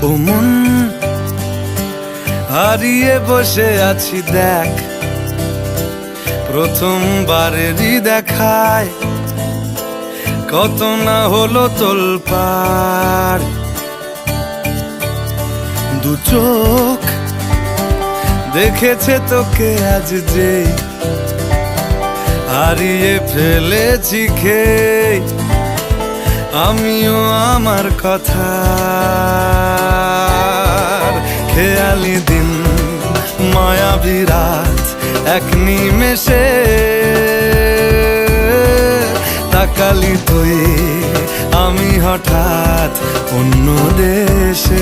ও মন, হারিয়ে বসে আছি দেখ, প্রথমবারেরই দেখায় কত না হলো তোলপাড়। দু চোখ দেখেছে তোকে আজ যেই, হারিয়ে ফেলেছি খেই আমিও আমার কথা। খেয়ালি দিন মায়াবী রাত এক নিমেষে, তাকালি তুই আমি হঠাৎ অন্য দেশে।